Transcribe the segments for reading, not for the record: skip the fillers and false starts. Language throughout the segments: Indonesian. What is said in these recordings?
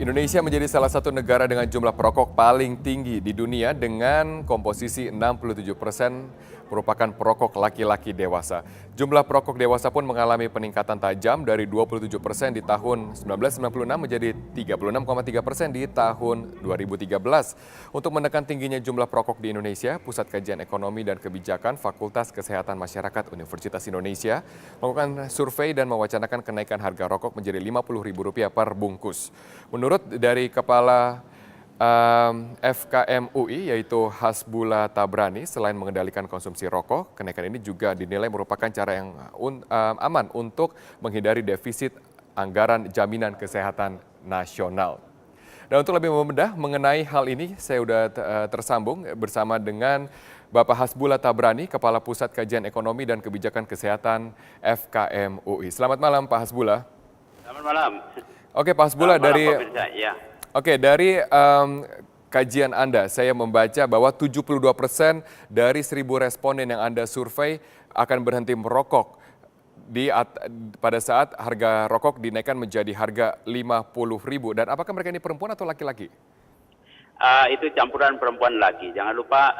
Indonesia menjadi salah satu negara dengan jumlah perokok paling tinggi di dunia dengan komposisi 67% merupakan perokok laki-laki dewasa. Jumlah perokok dewasa pun mengalami peningkatan tajam dari 27% di tahun 1996 menjadi 36,3% di tahun 2013. Untuk menekan tingginya jumlah perokok di Indonesia, Pusat Kajian Ekonomi dan Kebijakan Fakultas Kesehatan Masyarakat Universitas Indonesia melakukan survei dan mewacanakan kenaikan harga rokok menjadi Rp50.000 per bungkus. Menurut dari Kepala FKM UI yaitu Hasbullah Tabrani, selain mengendalikan konsumsi rokok, kenaikan ini juga dinilai merupakan cara yang aman untuk menghindari defisit anggaran jaminan kesehatan nasional. Dan untuk lebih membedah mengenai hal ini, saya sudah tersambung bersama dengan Bapak Hasbullah Tabrani, Kepala Pusat Kajian Ekonomi dan Kebijakan Kesehatan FKM UI. Selamat malam Pak Hasbullah. Selamat malam. Oke Pak Hasbullah, dari kajian Anda, saya membaca bahwa 72% dari 1.000 responden yang Anda survei akan berhenti merokok pada saat harga rokok dinaikkan menjadi harga Rp50.000. Dan apakah mereka ini perempuan atau laki-laki? Itu campuran perempuan laki. Jangan lupa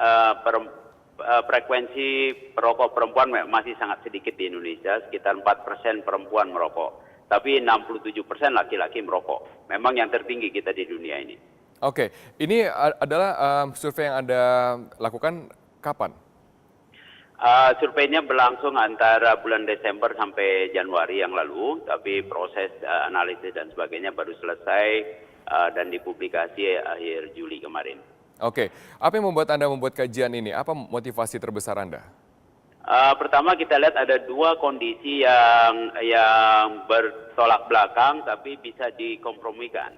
frekuensi perokok perempuan masih sangat sedikit di Indonesia, sekitar 4% perempuan merokok. Tapi 67% laki-laki merokok. Memang yang tertinggi kita di dunia ini. Oke, ini adalah survei yang Anda lakukan kapan? Surveinya berlangsung antara bulan Desember sampai Januari yang lalu, tapi proses analisis dan sebagainya baru selesai dan dipublikasi akhir Juli kemarin. Oke, apa yang membuat Anda membuat kajian ini? Apa motivasi terbesar Anda? Pertama kita lihat ada dua kondisi yang bertolak belakang tapi bisa dikompromikan.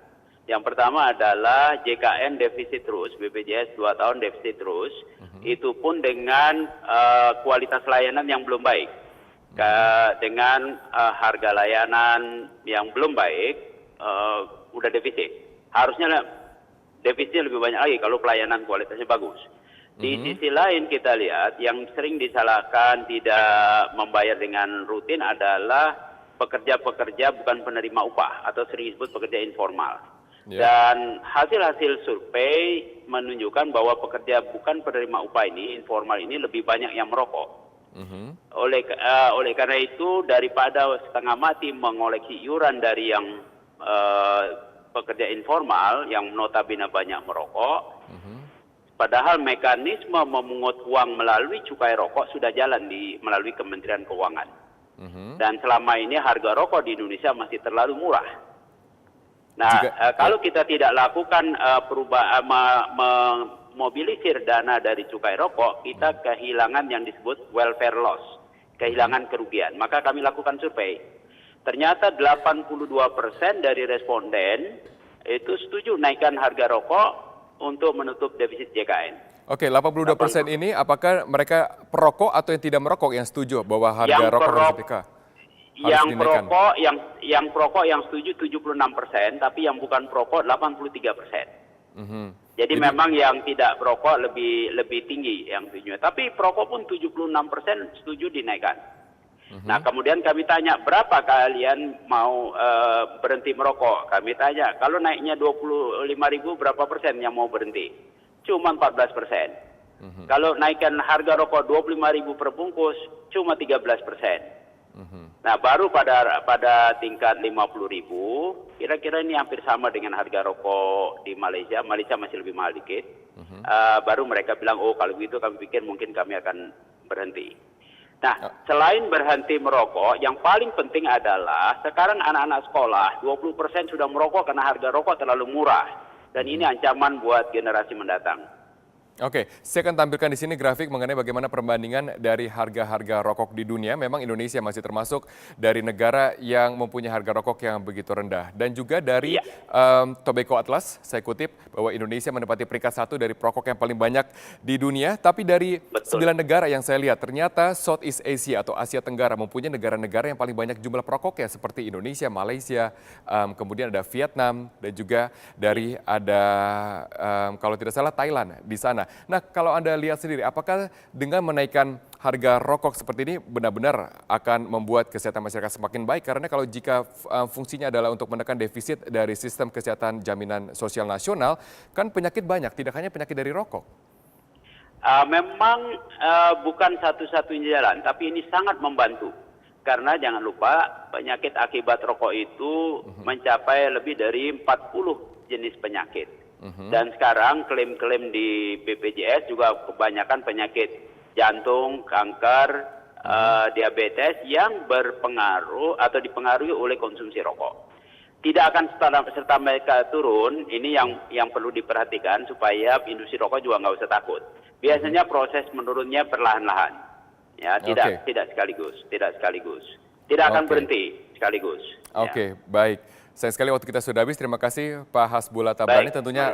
Yang pertama adalah JKN defisit terus, BPJS 2 tahun defisit terus, itu pun dengan kualitas layanan yang belum baik. Dengan harga layanan yang belum baik, udah defisit. Harusnya defisitnya lebih banyak lagi kalau pelayanan kualitasnya bagus. Di sisi lain kita lihat yang sering disalahkan tidak membayar dengan rutin adalah pekerja-pekerja bukan penerima upah atau sering disebut pekerja informal. Dan hasil-hasil survei menunjukkan bahwa pekerja bukan penerima upah ini, informal ini lebih banyak yang merokok. Oleh karena itu daripada setengah mati mengoleksi iuran dari yang pekerja informal yang notabene banyak merokok, padahal mekanisme memungut uang melalui cukai rokok sudah jalan melalui Kementerian Keuangan. Dan selama ini harga rokok di Indonesia masih terlalu murah. Nah, kalau kita tidak lakukan perubahan, memobilisir dana dari cukai rokok, kita kehilangan yang disebut welfare loss, kehilangan kerugian. Maka kami lakukan survei. Ternyata 82% dari responden itu setuju naikkan harga rokok untuk menutup defisit JKN. Oke, 82% ini apakah mereka perokok atau yang tidak merokok yang setuju bahwa harga rokok harus dinaikkan? Yang perokok yang setuju 76%, tapi yang bukan perokok 83%. Jadi memang yang tidak perokok lebih tinggi yang setuju. Tapi perokok pun 76% setuju dinaikkan. Nah kemudian kami tanya berapa kalian mau berhenti merokok? Kami tanya kalau naiknya 25.000 berapa persen yang mau berhenti? Cuma 14%. Kalau naikkan harga rokok 25.000 per bungkus cuma 13%. Nah baru pada tingkat 50.000, kira-kira ini hampir sama dengan harga rokok di Malaysia. Malaysia masih lebih mahal dikit. Baru mereka bilang, oh kalau begitu kami pikir mungkin kami akan berhenti. Nah selain berhenti merokok, yang paling penting adalah sekarang anak-anak sekolah 20% sudah merokok karena harga rokok terlalu murah. Dan ini ancaman buat generasi mendatang. Oke, saya akan tampilkan di sini grafik mengenai bagaimana perbandingan dari harga-harga rokok di dunia. Memang Indonesia masih termasuk dari negara yang mempunyai harga rokok yang begitu rendah. Dan juga dari Tobacco Atlas, saya kutip bahwa Indonesia menempati peringkat 1 dari perokok yang paling banyak di dunia. Tapi dari 9 negara yang saya lihat, ternyata Southeast Asia atau Asia Tenggara mempunyai negara-negara yang paling banyak jumlah perokoknya seperti Indonesia, Malaysia, kemudian ada Vietnam, dan juga dari ada kalau tidak salah Thailand di sana. sana. Nah, kalau Anda lihat sendiri, apakah dengan menaikkan harga rokok seperti ini benar-benar akan membuat kesehatan masyarakat semakin baik? Karena kalau jika fungsinya adalah untuk menekan defisit dari sistem kesehatan jaminan sosial nasional, kan penyakit banyak, tidak hanya penyakit dari rokok. Memang bukan satu-satunya jalan, tapi ini sangat membantu. Karena jangan lupa penyakit akibat rokok itu mencapai lebih dari 40 jenis penyakit. Dan sekarang klaim-klaim di BPJS juga kebanyakan penyakit jantung, kanker, diabetes yang berpengaruh atau dipengaruhi oleh konsumsi rokok. Tidak akan serta mereka turun, ini yang perlu diperhatikan supaya industri rokok juga nggak usah takut. Biasanya proses menurunnya perlahan-lahan. Ya, tidak sekaligus. Tidak akan berhenti sekaligus. Oke, baik. Sayang sekali waktu kita sudah habis. Terima kasih Pak Hasbullah Tabrani. Tentunya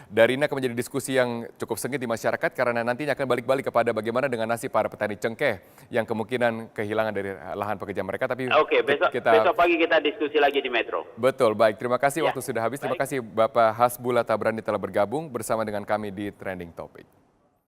dari ini akan menjadi diskusi yang cukup sengit di masyarakat karena nantinya akan balik-balik kepada bagaimana dengan nasib para petani cengkeh yang kemungkinan kehilangan dari lahan pekerjaan mereka. Tapi besok pagi kita diskusi lagi di Metro. Betul, baik. Terima kasih waktu sudah habis. Terima kasih Bapak Hasbullah Tabrani telah bergabung bersama dengan kami di Trending Topic.